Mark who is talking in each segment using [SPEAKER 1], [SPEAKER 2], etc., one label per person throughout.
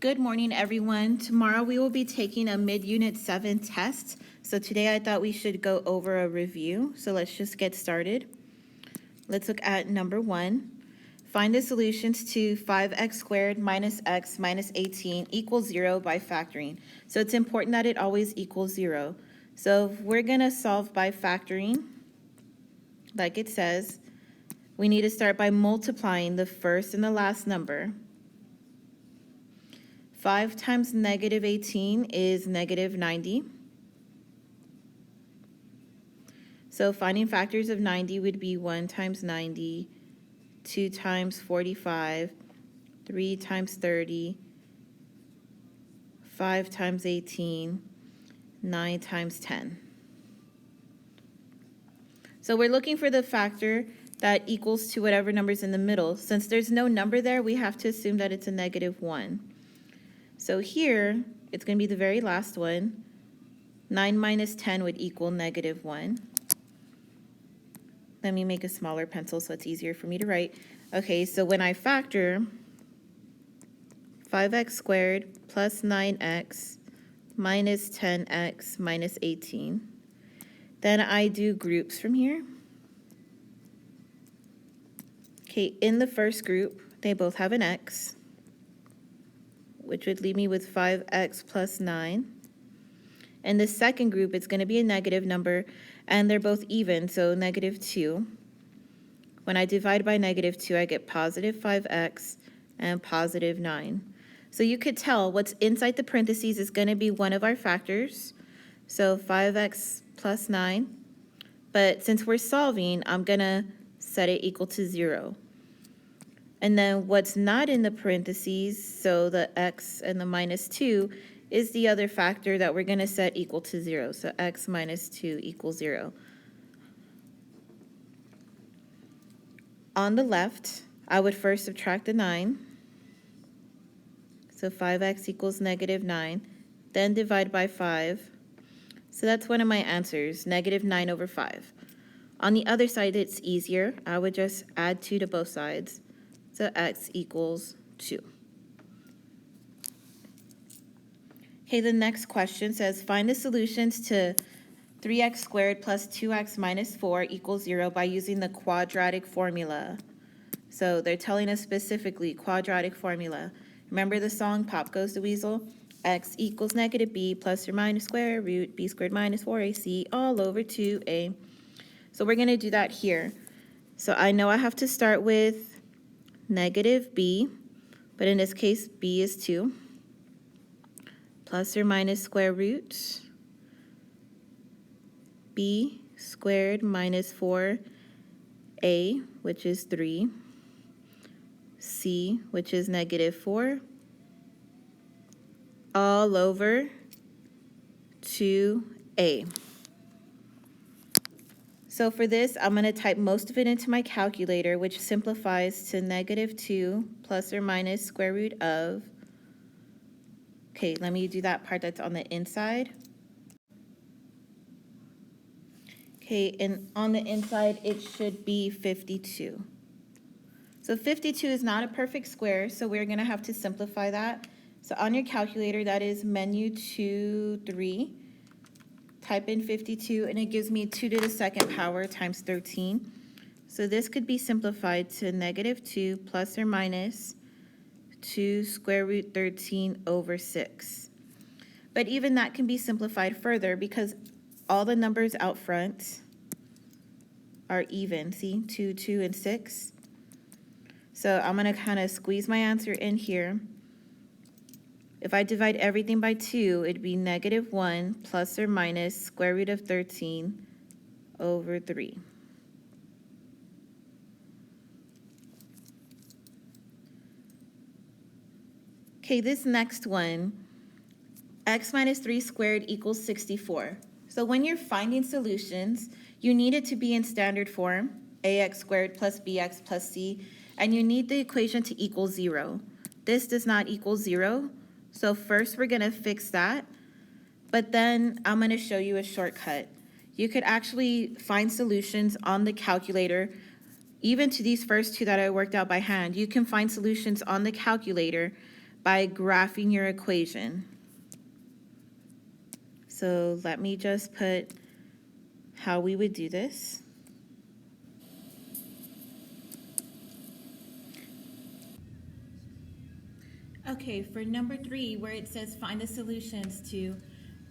[SPEAKER 1] Good morning, everyone. Tomorrow we will be taking a mid-unit 7 test. So today I thought we should go over a review. So let's just get started. Let's look at number 1. Find the solutions to 5x squared minus x minus 18 equals 0 by factoring. So it's important that it always equals 0. So if we're going to solve by factoring, like it says, we need to start by multiplying the first and the last number. 5 times negative 18 is negative 90. So finding factors of 90 would be 1 times 90, 2 times 45, 3 times 30, 5 times 18, 9 times 10. So we're looking for the factor that equals to whatever number's in the middle. Since there's no number there, we have to assume that it's a negative 1. So here, it's going to be the very last one. 9 minus 10 would equal negative 1. Let me make a smaller pencil so it's easier for me to write. Okay, so when I factor 5x squared plus 9x minus 10x minus 18, then I do groups from here. Okay, in the first group, they both have an x, which would leave me with 5x plus 9. In the second group, it's going to be a negative number, and they're both even, so negative 2. When I divide by negative 2, I get positive 5x and positive 9. So you could tell what's inside the parentheses is going to be one of our factors, so 5x plus 9. But since we're solving, I'm going to set it equal to 0. And then what's not in the parentheses, so the x and the minus 2, is the other factor that we're going to set equal to 0. So x minus 2 equals 0. On the left, I would first subtract the 9. So 5x equals negative 9. Then divide by 5. So that's one of my answers, negative 9 over 5. On the other side, it's easier. I would just add 2 to both sides. So x equals 2. Okay, the next question says, find the solutions to 3x squared plus 2x minus 4 equals 0 by using the quadratic formula. So they're telling us specifically quadratic formula. Remember the song, Pop Goes the Weasel? X equals negative b plus or minus square root b squared minus 4ac all over 2a. So we're going to do that here. So I know I have to start with negative b, but in this case, b is 2, plus or minus square root b squared minus 4a, which is 3, c, which is negative 4, all over 2a. So for this, I'm going to type most of it into my calculator, which simplifies to negative 2 plus or minus square root of, okay, let me do that part that's on the inside. Okay, and on the inside, it should be 52. So 52 is not a perfect square, so we're going to have to simplify that. So on your calculator, that is menu 2, 3. Type in 52, and it gives me 2 to the second power times 13. So this could be simplified to negative 2 plus or minus 2 square root 13 over 6. But even that can be simplified further because all the numbers out front are even. See, 2, 2, and 6. So I'm going to kind of squeeze my answer in here. If I divide everything by 2, it'd be negative 1 plus or minus square root of 13 over 3. Okay, this next one, x minus 3 squared equals 64. So when you're finding solutions, you need it to be in standard form, ax squared plus bx plus c, and you need the equation to equal 0. This does not equal 0. So first we're going to fix that, but then I'm going to show you a shortcut. You could actually find solutions on the calculator, even to these first two that I worked out by hand. You can find solutions on the calculator by graphing your equation. So let me just put how we would do this. Okay, for number 3, where it says find the solutions to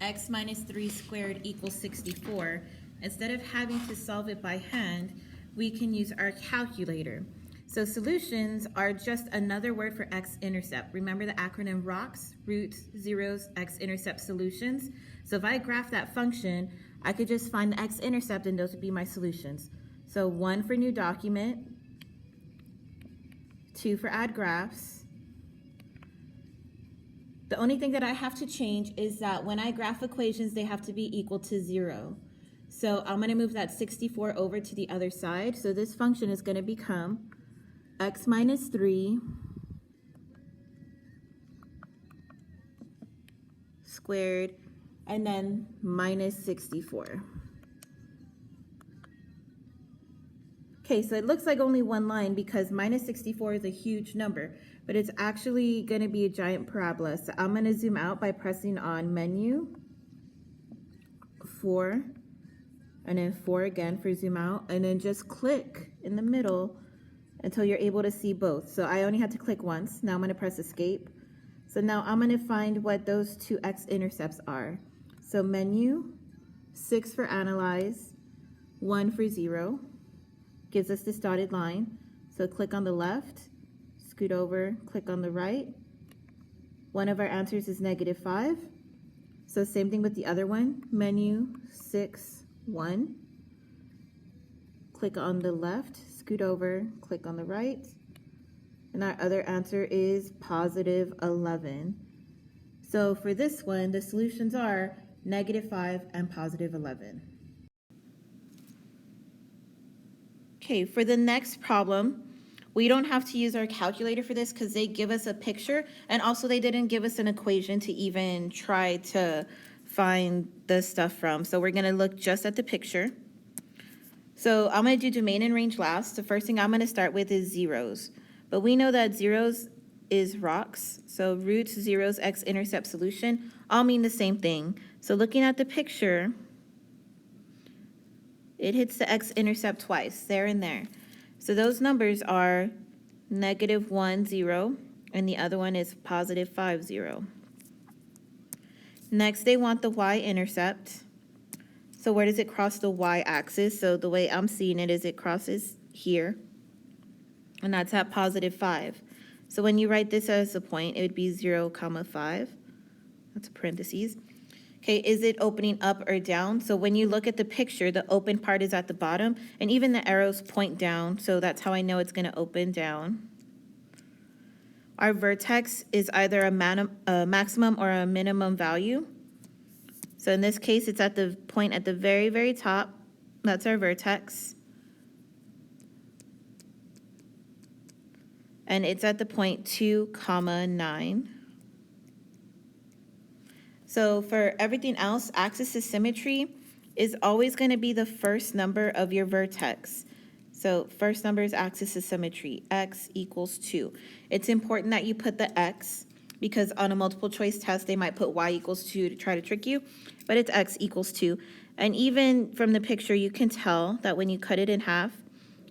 [SPEAKER 1] x minus 3 squared equals 64, instead of having to solve it by hand, we can use our calculator. So solutions are just another word for x-intercept. Remember the acronym ROX, roots, zeros, x-intercept solutions? So if I graph that function, I could just find the x-intercept and those would be my solutions. So 1 for new document, 2 for add graphs. The only thing that I have to change is that when I graph equations, they have to be equal to 0. So I'm going to move that 64 over to the other side. So this function is going to become x minus 3 squared and then minus 64. Okay, so it looks like only one line because minus 64 is a huge number, but it's actually going to be a giant parabola. So I'm going to zoom out by pressing on menu, 4, and then 4 again for zoom out, and then just click in the middle until you're able to see both. So I only had to click once. Now I'm going to press escape. So now I'm going to find what those two x-intercepts are. So menu, 6 for analyze, 1 for 0. Gives us this dotted line. So click on the left, scoot over, click on the right. One of our answers is -5. So same thing with the other one, menu 6, 1. Click on the left, scoot over, click on the right. And our other answer is +11. So for this one, the solutions are -5 and +11. Okay, for the next problem, we don't have to use our calculator for this because they give us a picture, and also they didn't give us an equation to even try to find the stuff from. So we're going to look just at the picture. So I'm going to do domain and range last. The first thing I'm going to start with is zeros. But we know that zeros is rocks. So roots, zeros, x-intercept solution all mean the same thing. So looking at the picture, it hits the x-intercept twice, there and there. So those numbers are -1, 0, and the other one is +5, 0. Next, they want the y-intercept. So where does it cross the y-axis? So the way I'm seeing it is it crosses here, and that's at +5. So when you write this as a point, it would be 0, 5. That's parentheses. Okay, is it opening up or down? So when you look at the picture, the open part is at the bottom, and even the arrows point down, so that's how I know it's going to open down. Our vertex is either a maximum or a minimum value. So in this case, it's at the point at the very, very top. That's our vertex. And it's at the point 2, 9. So for everything else, axis of symmetry is always going to be the first number of your vertex. So first number is axis of symmetry, x equals 2. It's important that you put the x because on a multiple choice test, they might put y equals 2 to try to trick you, but it's x equals 2. And even from the picture, you can tell that when you cut it in half,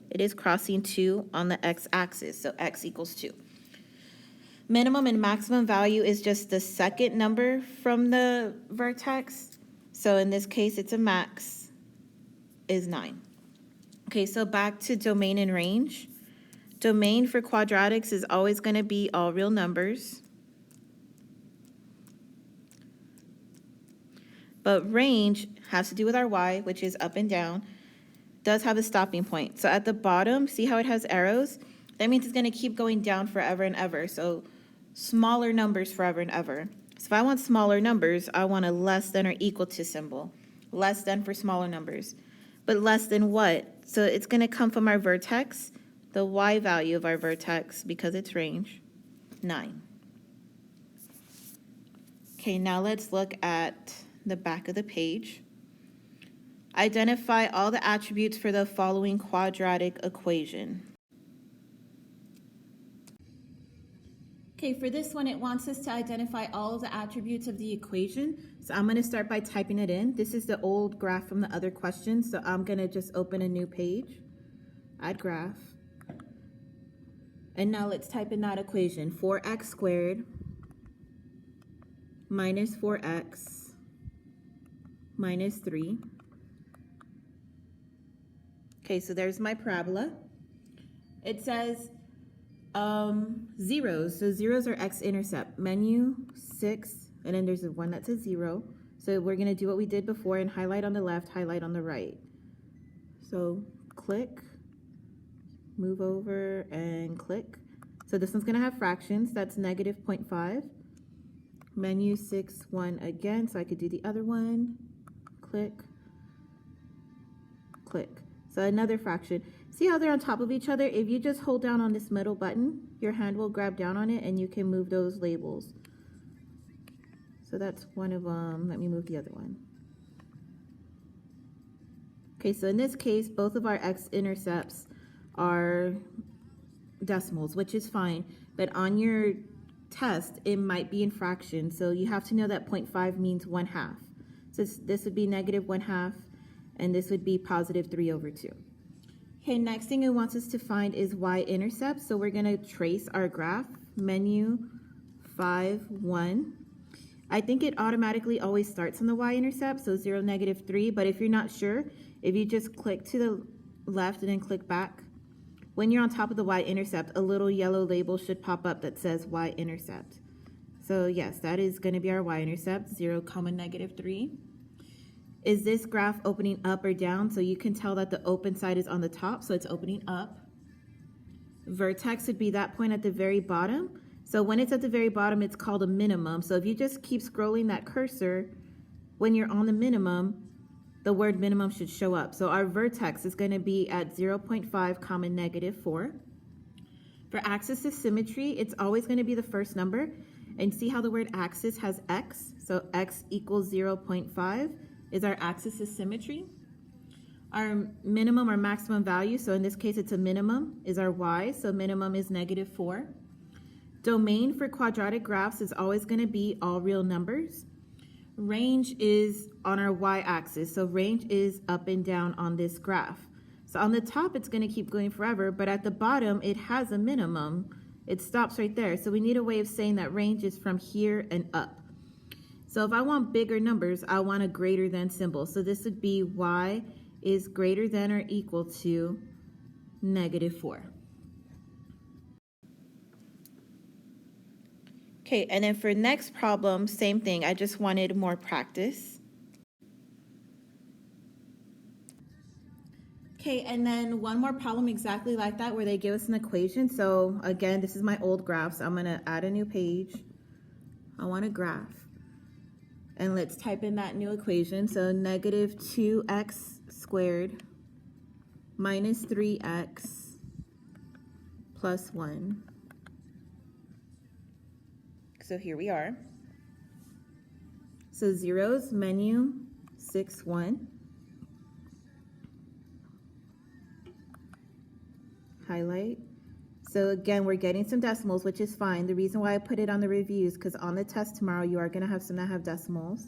[SPEAKER 1] it is crossing 2 on the x-axis, so x equals 2. Minimum and maximum value is just the second number from the vertex. So in this case, it's a max is 9. Okay, so back to domain and range. Domain for quadratics is always going to be all real numbers. But range has to do with our y, which is up and down, does have a stopping point. So at the bottom, see how it has arrows? That means it's going to keep going down forever and ever. So smaller numbers forever and ever. So if I want smaller numbers, I want a less than or equal to symbol. Less than for smaller numbers. But less than what? So it's going to come from our vertex, the y value of our vertex, because it's range, 9. Okay, now let's look at the back of the page. Identify all the attributes for the following quadratic equation. Okay, for this one, it wants us to identify all of the attributes of the equation. So I'm going to start by typing it in. This is the old graph from the other question. So I'm going to just open a new page, add graph. And now let's type in that equation. 4x squared minus 4x minus 3. Okay, so there's my parabola. It says zeros. So zeros are x-intercept. Menu 6, and then there's a 1 that says 0. So we're going to do what we did before and highlight on the left, highlight on the right. So click, move over, and click. So this one's going to have fractions. That's negative 0.5. Menu 6, 1 again. So I could do the other one. Click, click. So another fraction. See how they're on top of each other? If you just hold down on this middle button, your hand will grab down on it and you can move those labels. So that's one of them. Let me move the other one. Okay, so in this case, both of our x-intercepts are decimals, which is fine. But on your test, it might be in fractions. So you have to know that 0.5 means 1/2. So this would be negative 1/2, and this would be positive 3/2. Okay, next thing it wants us to find is y-intercept. So we're going to trace our graph, menu 5, 1. I think it automatically always starts on the y-intercept, so 0, negative 3. But if you're not sure, if you just click to the left and then click back, when you're on top of the y-intercept, a little yellow label should pop up that says y-intercept. So yes, that is going to be our y-intercept, 0, negative 3. Is this graph opening up or down? So you can tell that the open side is on the top, so it's opening up. Vertex would be that point at the very bottom. So when it's at the very bottom, it's called a minimum. So if you just keep scrolling that cursor, when you're on the minimum, the word minimum should show up. So our vertex is going to be at 0.5, negative 4. For axis of symmetry, it's always going to be the first number. And see how the word axis has x? So x equals 0.5 is our axis of symmetry. Our minimum or maximum value, so in this case it's a minimum, is our y. So minimum is negative 4. Domain for quadratic graphs is always going to be all real numbers. Range is on our y-axis, so range is up and down on this graph. So on the top it's going to keep going forever, but at the bottom it has a minimum. It stops right there. So we need a way of saying that range is from here and up. So if I want bigger numbers, I want a greater than symbol. So this would be y is greater than or equal to negative 4. Okay, and then for next problem, same thing. I just wanted more practice. Okay, and then one more problem exactly like that where they give us an equation. So again, this is my old graph, so I'm going to add a new page. I want a graph. And let's type in that new equation. So negative 2x squared minus 3x plus 1. So here we are. So zeros, menu 6, 1. Highlight. So again, we're getting some decimals, which is fine. The reason why I put it on the reviews, because on the test tomorrow, you are going to have some that have decimals.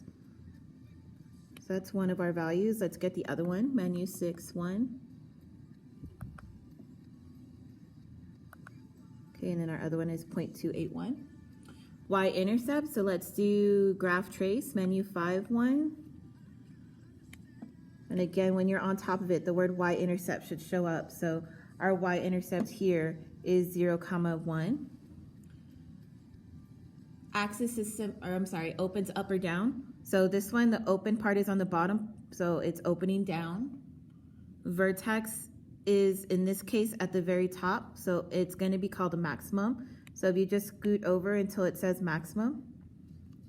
[SPEAKER 1] So that's one of our values. Let's get the other one, menu 6, 1. Okay, and then our other one is 0.281. Y-intercept, so let's do graph trace, menu 5, 1. And again, when you're on top of it, the word y-intercept should show up. So our y-intercept here is 0, 1. Axis is, opens up or down. So this one, the open part is on the bottom, so it's opening down. Vertex is, in this case, at the very top, so it's going to be called a maximum. So if you just scoot over until it says maximum,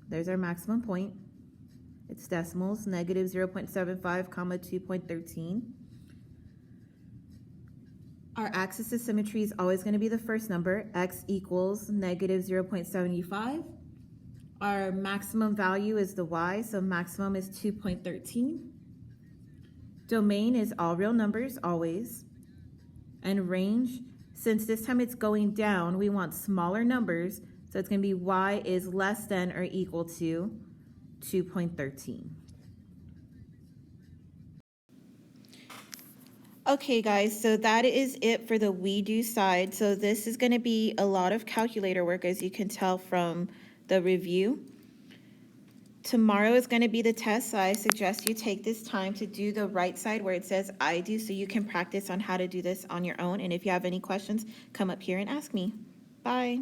[SPEAKER 1] there's our maximum point. It's decimals, negative 0.75, 2.13. Our axis of symmetry is always going to be the first number, x equals negative 0.75. Our maximum value is the y, so maximum is 2.13. Domain is all real numbers, always. And range, since this time it's going down, we want smaller numbers, So it's going to be y is less than or equal to 2.13. Okay, guys, so that is it for the we do side. So this is going to be a lot of calculator work, as you can tell from the review. Tomorrow is going to be the test, so I suggest you take this time to do the right side where it says I do, so you can practice on how to do this on your own. And if you have any questions, come up here and ask me. Bye.